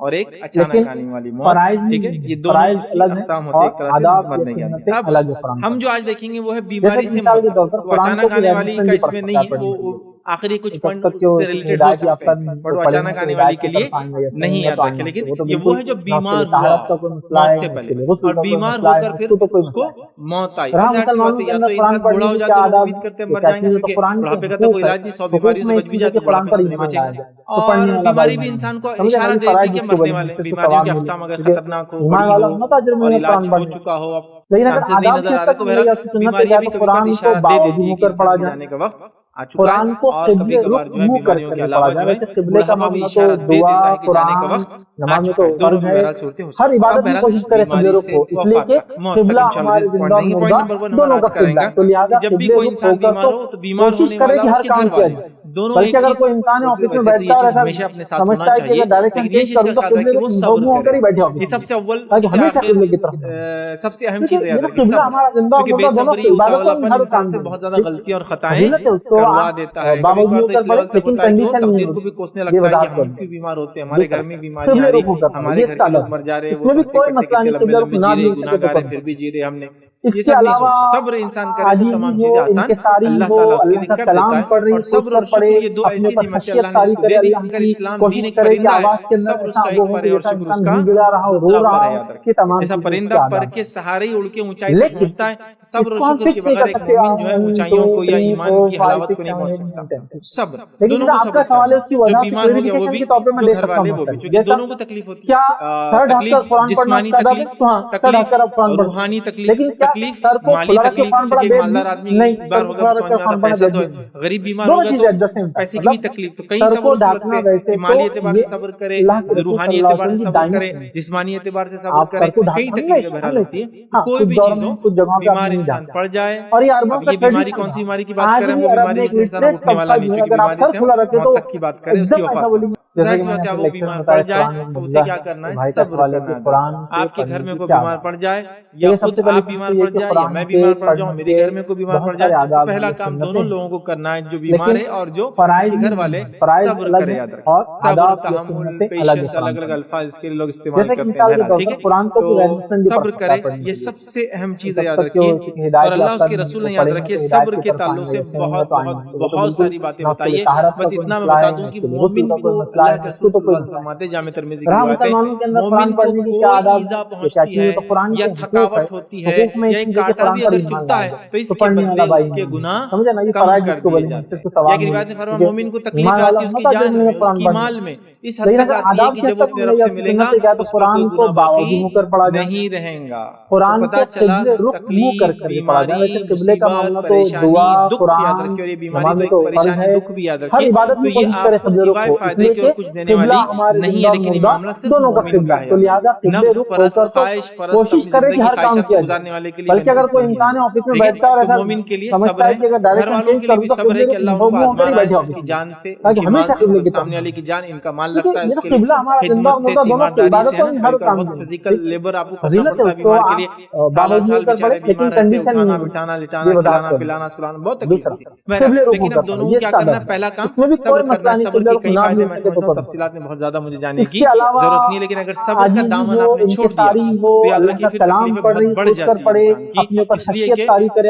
اور ایک اچانک آنے والی موت، ٹھیک ہے، یہ دونوں اقسام ہوتے ہیں ایک طرح سے مرنے کے۔ اب ہم جو آج دیکھیں گے وہ ہے بیماری سے موت، اچانک آنے والی کا اس میں نہیں ہے، وہ آخری کچھ پوائنٹ سے ریلیٹڈ ہو سکتے ہیں، بٹ وہ اچانک آنے والی کے لیے نہیں یاد رکھے، لیکن یہ وہ ہے جو بیمار ہوا موت سے پہلے، اور بیمار ہو کر پھر اس کو موت آئی۔ یا تو انسان بوڑھا ہو جاتا ہے، امید کرتے ہیں مر جائیں گے، کیونکہ بڑھاپے کا تو کوئی علاج نہیں، 100 بیماریوں سے بچ بھی جاتے ہیں، بڑھاپے سے نہیں بچیں گے۔ اور بیماری بھی انسان کو اشارہ دیتی ہے کہ مرنے والے، بیماریوں کے اقسام اگر خطرناک ہو، بڑی ہو اور علاج ہو چکا ہو، اب چانسز نہیں نظر آ رہے، تو بہرحال بیماریاں بھی کبھی کبھی اشارہ دے دیتی ہے کہ جانے کا وقت آ چکا ہے، اور کبھی کبھار جو ہے بیماریوں کے علاوہ جو ہے بڑھاپا بھی اشارہ دے دیتا ہے کہ جانے کا وقت آ چکا ہے۔ دونوں کی بہرحال صورتیں ہو سکتی ہیں۔ اب بہرحال بیماری سے وفات تک، موت تک انشاءاللہ پوائنٹ دیں گے۔ پوائنٹ نمبر 1 ہم آج کریں گا کہ جب بھی کوئی انسان بیمار ہو تو بیمار ہونے والا اور اس کے گھر والے دونوں ایک چیز، ہمیشہ اپنے ساتھ ہونا چاہیے، لیکن یہ چیز کا خیال رکھیں کہ وہ صبر کرے۔ یہ سب سے اول سب سے اہم چیز ہے یاد رکھیں، کیونکہ بے صبری اتاولاپن انسان سے بہت زیادہ غلطیاں اور خطائیں کروا دیتا ہے۔ کبھی کبھار تو اس کی وجہ سے ہوتا ہے کہ وہ تقدیر کو بھی کوسنے لگتا ہے کہ ہم کیوں بیمار ہوتے ہیں، ہمارے گھر میں بیماریاں آ رہی، ہمارے گھر کے لوگ مر جا رہے ہیں، وہ لمبے جی رہے، گناہ گار ہیں، پھر بھی جی رہے ہم نے۔ اس کے علاوہ صبر انسان کرے تو تمام چیزیں آسان اللہ تعالیٰ اس کے لیے کر دیتا ہے۔ اور صبر اور شکر یہ دو ایسی نعمتیں اللہ نے اس کو دے دی، اگر اسلام دین ایک پرندہ ہے، صبر اس کا ایک پر ہے اور شکر اس کا دوسرا پر ہے، یاد رکھیں۔ ایسا پرندہ پر کے سہارے ہی اڑ کے اونچائی تک پہنچتا ہے، صبر اور شکر کے بغیر ایک مومن جو ہے اونچائیوں کو یا ایمان کی حلاوت کو نہیں پہنچ سکتا۔ صبر دونوں کو صبر کرنا، جو بیمار ہو گیا وہ بھی، جو گھر والے وہ بھی، کیونکہ دونوں کو تکلیف ہوتی ہے، تکلیف جسمانی تکلیف اور روحانی تکلیف، تکلیف مالی تکلیف، کیونکہ مالدار آدمی بیمار ہوگا تو سمجھ میں آتا پیسہ تو ہے، غریب بیمار ہوگا تو پیسے کی بھی تکلیف، تو کئی صبر ہوتے ہیں، مالی اعتبار سے صبر کرے، روحانی اعتبار سے صبر کرے، جسمانی اعتبار سے صبر کرے، کئی تکلیفیں بہرحال ہوتی ہیں۔ کوئی بھی چیز ہو، بیمار انسان پڑ جائے، اب یہ بیماری کون سی بیماری کی بات کریں، وہ بیماری انسان اٹھنے والا نہیں، کیونکہ بیماری سے موت تک کی بات کریں، اس کی وفات، کیا وہ بیمار پڑ جائے تو اسے کیا کرنا ہے، صبر کرنا ہے۔ آپ کے گھر میں کوئی بیمار پڑ جائے یا خود آپ بیمار پڑ جائے یا میں بیمار پڑ جاؤں، میرے گھر میں کوئی بیمار پڑ جائے، تو پہلا کام دونوں لوگوں کو کرنا ہے، جو بیمار ہے اور جو گھر والے، صبر کرے، یاد رکھیں۔ صبر، تحمل، پیشنس، الگ الگ الفاظ اس کے لیے لوگ استعمال کرتے ہیں، ٹھیک ہے، تو صبر کرے، یہ سب سے اہم چیز ہے، یاد رکھیے۔ اور اللہ اس کے رسول نے یاد رکھیے صبر کے تعلق سے بہت بہت بہت ساری باتیں بتائیے، بس اتنا میں بتا دوں کہ مومن کو اللہ کے رسول صلی اللہ علیہ وسلم فرماتے، جامع ترمذی کی روایت ہے، مومن کو کوئی ایذا پہنچتی ہے یا تھکاوٹ ہوتی ہے یا ایک کانٹا بھی اگر چبھتا ہے تو اس کے بدلے اس کے گناہ کم کر دیے جاتے ہیں۔ یا کہ روایت میں فرمایا مومن کو تکلیف آتی ہے اس کی جان میں، اس کی مال میں، اس حد تک آتی ہے کہ جب وہ اپنے رب سے ملے گا تو اس کا کوئی گناہ باقی نہیں رہے گا۔ پتہ چلا تکلیف، بیماری، مصیبت، پریشانی، دکھ یاد رکھے، اور یہ بیماری تو ایک پریشانی، دکھ بھی یاد رکھے، تو یہ آپ کو سوائے فائدے کے اور کچھ دینے والی نہیں ہے، لیکن یہ معاملہ صرف مومن کا ہے۔ نفس پرست، خواہش پرست، اپنی زندگی کی خواہشات کو گزارنے والے کے لیے، بلکہ اگر کوئی انسان آفس میں بیٹھتا ہے اور مومن کے لیے صبر ہے، گھر والوں کے لیے بھی صبر ہے کہ اللہ کو مانا ہے، اس کی جان سے، ان کی مال سے، سامنے والے کی جان ان کا مال لگتا ہے، اس کے لیے خدمت سے، ایمانداری سے ہے نا، کبھی کبھی بہت فزیکل لیبر آپ کو کرنا پڑتا ہے بیمار کے لیے، سال سال بیچارے بیمار رہتے ہیں، کھانا بٹھانا لٹانا کھلانا پلانا سلانا بہت تکلیف ہوتی ہے۔ لیکن اب دونوں کو کیا کرنا ہے، پہلا کام صبر کرنا ہے۔ صبر کی کئی فائدے میں سمجھتا ہوں، تفصیلات میں بہت زیادہ مجھے جانے کی ضرورت نہیں ہے، لیکن اگر صبر کا دامن آپ نے چھوڑ دیا تو اللہ کی پھر تکلیفیں بہت بڑھ جاتی ہیں، اس لیے کہ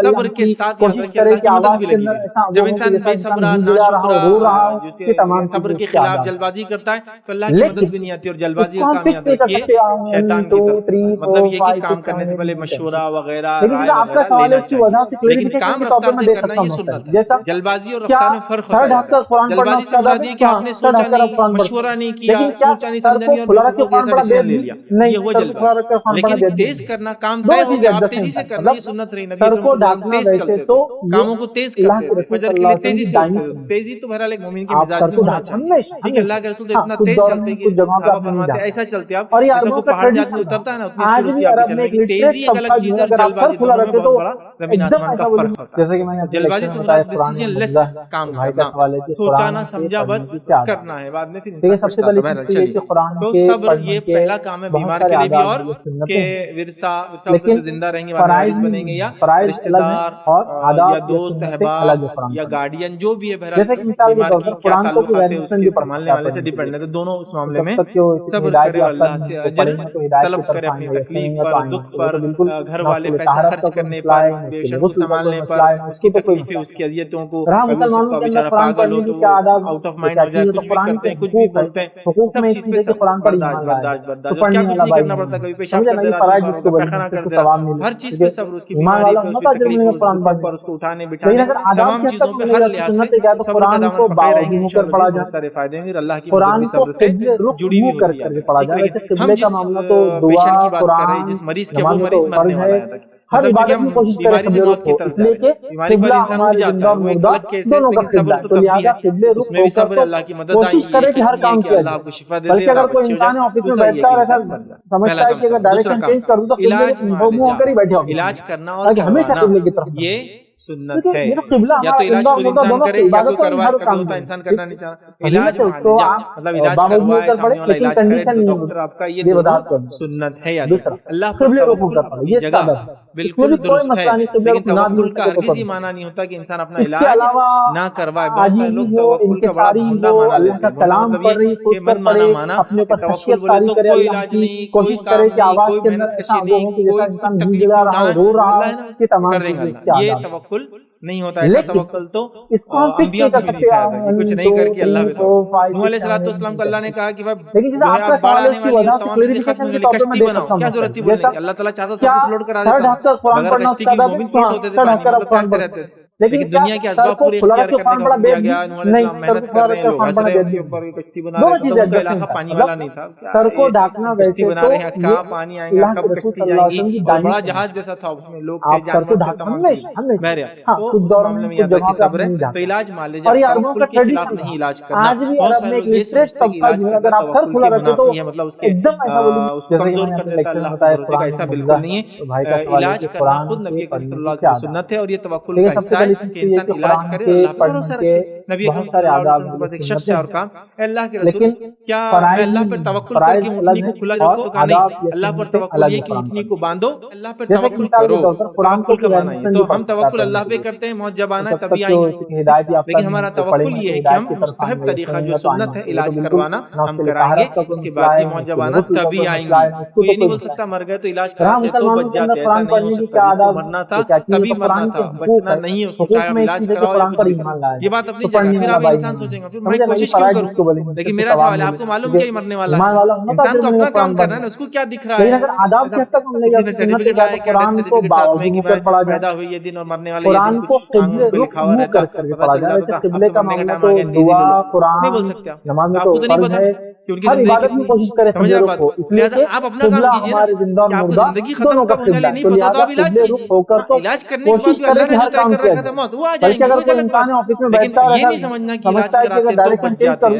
صبر کے ساتھ یاد رکھیں اللہ کی مدد بھی لگی ہے۔ جب انسان بے صبرا، ناشکرا، صبر کے خلاف جلد بازی کرتا ہے تو اللہ کی مدد بھی نہیں آتی، اور جلد بازی کا کام یاد رکھیے شیطان کی طرف، مطلب یہ کہ کام کرنے سے پہلے مشورہ وغیرہ رائے وغیرہ لینا چاہیے، لیکن کام رفتار سے کرنا یہ سنت ہے۔ جلد بازی اور رفتار میں فرق ہوتا ہے۔ جلد بازی سے مراد یہ کہ آپ نے سوچا نہیں، مشورہ نہیں کیا، سوچا نہیں سمجھا نہیں اور بالکل ایسا ڈیسیژن لے لیا، یہ وہ جلد بازی۔ لیکن تیز کرنا، کام طے ہو گیا آپ تیزی سے کرنا، یہ سنت رہی، نبی اکرم تیز چلتے تھے، کاموں کو تیز کرتے تھے، فجر کے لیے تیزی سے اٹھتے تھے۔ تیزی تو بہرحال ایک مومن کے مزاج میں ہونا چاہیے، ٹھیک ہے۔ اللہ کے رسول اتنا تیز چلتے کہ آپ فرماتے ہیں ایسا چلتے آپ جیسا کوئی پہاڑ جا کے اترتا ہے نا، اتنی اسپیڈ ہوتی ہے آپ کی چلنے کی۔ تیزی ایک الگ چیز ہے اور جلد بازی دونوں میں بہت بڑا زمین آسمان کا فرق ہوتا ہے. جیسے کہ میں نے جلد بازی سے مراد ڈیسیژن لیس کام کرنا، سوچا نہ سمجھا بس کرنا ہے، بعد میں پھر سب سے پہلے تو صبر یہ پہلا کام ہے بیمار کے لیے بھی، اور اس کے ورثہ زندہ رہیں گے، بنیں گے، یا رشتہ دار یا دوست احباب یا گارڈین جو بھی ہے، بہرحال بیمار کی کیا تعلقات ہے اس کے سنبھالنے والے سے ڈیپینڈ ہے. تو دونوں اس معاملے میں صبر کرے، اللہ سے اجر طلب کرے اپنی تکلیف پر، دکھ پر، گھر والے پیسہ خرچ کرنے پر، پیشنٹ کو سنبھالنے پر، اس کی تکلیفیں، اس کی اذیتوں کو، بیچارہ پاگل ہو تو آؤٹ آف مائنڈ ہو جائے، کچھ بھی کرتے ہیں، کچھ بھی بولتے ہیں، سب چیز پہ برداشت، کیا کچھ نہیں کرنا پڑتا، کبھی پیشاب کرتے رہتے، پیخانہ کرتے رہتے، ہر چیز پہ صبر، اس کی بیماری پر، اس کی تکلیف پر، اس کو اٹھانے بٹھانے، تمام چیزوں پہ ہر لحاظ سے صبر کا دامن پکڑے رہیں گے، بہت سارے فائدے ہیں. اللہ کی مدد صبر سے جڑی ہوئی ہوتی ہے. ہم جس پیشنٹ کی بات کر رہے ہیں، جس مریض کے، وہ مریض مرنے والا ہے، ہر عبادت میں کوشش کرے قبلے کو، اس لیے کہ قبلہ ہمارے زندہ اور مردہ دونوں کا قبلہ ہے، تو لہٰذا قبلے رخ ہو کر کوشش کرے کہ ہر کام کیا جائے. بلکہ اگر کوئی انسان آفس میں بیٹھتا ہے اور ایسا سمجھتا ہے کہ اگر ڈائریکشن چینج کر دوں تو قبلے ہو کر ہی بیٹھے ہو، علاج کرنا اور ہمیشہ قبلے کی طرف یہ سنت ہے. یا تو علاج خود انسان کرے، یا کوئی کروا ہوتا انسان کرنا نہیں چاہتا. علاج مطلب علاج کروائے، سامنے والا علاج کرے، ڈاکٹر آپ کا یہ سنت ہے. یا اللہ پر جگہ بالکل درست ہے، لیکن توکل کا ہرگز یہ معنی نہیں ہوتا کہ انسان اپنا علاج نہ کروائے. بہت سارے لوگ توکل کا بڑا عمدہ معنی لیتے ہیں، مطلب یہ کہ من مانا مانا توکل بولے تو کوئی علاج نہیں، کوئی کام نہیں، کوئی محنت کشی نہیں، کوئی تکلیف اٹھانا کرے گا. یہ توکل نہیں ہوتا ہے. توکل تو انبیاء کو بھی نہیں تھا، کچھ نہیں کر کے اللہ پہ. نوح علیہ السلام کو اللہ نے کہا کہ آپ بڑھانے والی کشتی بناؤ، کیا ضرورت تھی بولنے کی؟ اللہ تعالیٰ چاہتا تھا کہ فلوٹ کرا دیتا، مگر کشتی کی مومن فلوٹ ہوتے تھے، پانی میں کرتے تھے. لیکن دنیا کے اسباب پورے اختیار کرنے کا حکم دیا گیا. نوح علیہ السلام محنت کر رہے ہیں، لوگ ہنس رہے ہیں ان کے اوپر، کشتی بنا رہے ہیں. ان کا علاقہ پانی والا نہیں تھا، کشتی بنا رہے ہیں، کہاں پانی آئیں گا، کب کشتی جائیں گی، اور بڑا جہاز جیسا تھا، اس میں لوگ تھے، جانور تمام بہرحال. تو اس معاملے میں یاد رکھیے صبر ہے. تو علاج مان لیجیے توکل کے خلاف نہیں علاج کرنا. بہت سارے لوگ یہ سمجھتے ہیں کہ علاج کرنا توکل کی منافی ہے، مطلب اس کے کمزور کر دیتا ہے، اللہ کو چھوڑ دے گا. ایسا بالکل نہیں ہے. علاج کرنا خود نبی کریم صلی اللہ علیہ وسلم کی سنت ہے، اور یہ توکل کا حصہ ہے کہ انسان علاج کرے، اللہ پر بھروسہ رکھے. نبی کریم صلی اللہ علیہ وسلم بس ایک شخص ہے اور کام اللہ کے رسول کیا اللہ پر توکل کر کے اونٹنی کو کھلا جاتا تو کہا نہیں، اللہ پر توکل یہ کہ اونٹنی کو باندھو، اللہ پر توکل کرو. توکل کا معنی ہے تو ہم توکل اللہ پہ کرتے ہیں، موت جب آنا ہے تبھی آئیں گے. لیکن ہمارا توکل یہ ہے کہ ہم مستحب طریقہ جو سنت ہے علاج کروانا ہم کرائیں گے، اس کے بعد یہ موت جب آنا تبھی آئیں گے. تو یہ نہیں بول سکتا مر گئے تو علاج کراتے تو بچ جاتے، ایسا نہیں ہو سکتا. مرنا تھا تبھی مرنا تھا، بچنا نہیں ہو سکتا. علاج کراؤ، یہ بات اپنی جگہ. پھر آپ انسان سوچیں گا پھر میں کوشش کیوں کروں؟ لیکن میرا سوال ہے، آپ کو معلوم کیا یہ مرنے والا ہے؟ انسان کو اپنا کام کرنا ہے نا، اس کو کیا دکھ رہا ہے؟ سرٹیفکیٹ لائے کہ پیدا ہوئی یہ دن اور مرنے والے یہ دن لکھا ہوا رہتا، نہیں بول سکتے. آپ کو تو نہیں پتا کہ ان کی زندگی کوشش کرے، سمجھا بات. آپ اپنا کام کیجیے نا، کہ آپ کو زندگی ختم کب ہونے والی نہیں پتا تو آپ علاج کیجیے. علاج کرنے کے بعد اللہ نے جو طے کر رکھا تھا موت وہ آ جائیں گے، کوئی غلط بات نہیں. لیکن یہ نہیں سمجھنا کہ علاج کراتے تو بچ جاتے ہیں، ایسا نہیں.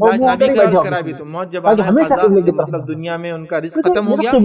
علاج نہ بھی کرا بھی تو موت جب آنا مطلب دنیا میں ان کا رزق ختم ہو گیا. تو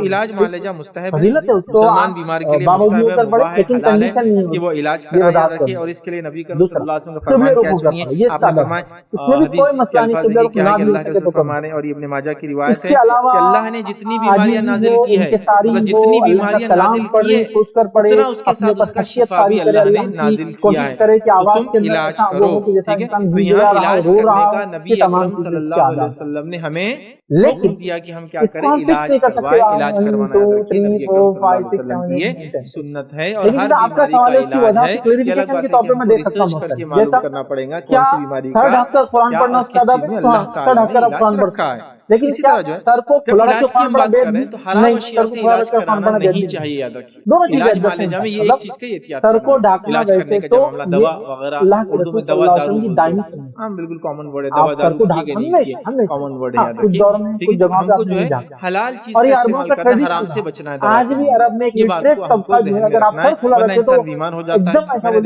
علاج مان لے جا مستحب ہے، مسلمان بیمار کے لیے مستحب ہے، حلال ہے کہ وہ علاج کرائے رکھے. اور اس کے لیے نبی کریم صلی اللہ علیہ وسلم کا فرمان کیا سنیے، آپ نے فرمایا حدیث کے الفاظ یہ کیا ہے کہ اللہ کے رسول فرمانے، اور یہ ابن ماجہ کی روایت ہے کہ اللہ نے جتنی بیماریاں نازل کی ہے، جتنی بیماریاں نازل کی ہے، اتنا اس کے ساتھ اس کا شفا بھی اللہ نے نازل کیا ہے. تو تم علاج کرو، ٹھیک ہے. تو یہاں علاج کرنے کا نبی اکرم صلی اللہ علیہ وسلم نے ہمیں حکم دیا کہ ہم کیا کریں، علاج کروائیں. علاج کروانا رکھے نبی اکرم صلی اللہ علیہ وسلم کی یہ سنت ہے. اور ہر بیماری کا علاج ہے، یہ الگ بات ہے کہ ہم کو ریسرچ کر کے معلوم کرنا پڑے گا کون سی بیماری کا کیا کس چیز میں اللہ تعالیٰ نے علاج رکھا ہے. لیکن اسی طرح جو ہے جب علاج کی ہم بات کر رہے ہیں تو حرام اشیاء سے علاج کرانا نہیں چاہیے. یاد رکھیے علاج مان لے جا میں یہ ایک چیز کا یہ احتیاط کرنا، علاج کرنے کا جب معاملہ دوا وغیرہ، اردو میں دوا دارو بولتے ہیں، ہاں بالکل کامن ورڈ ہے، دوا دارو ٹھیک ہے نہیں، کامن ورڈ ہے. یاد رکھیے ہم کو جو ہے حلال چیز کا استعمال کرنا، حرام سے بچنا ہے. دوا یہ بات کو ہم کو ذہن میں رکھنا ہے، ورنہ انسان بیمار ہو جاتا ہے.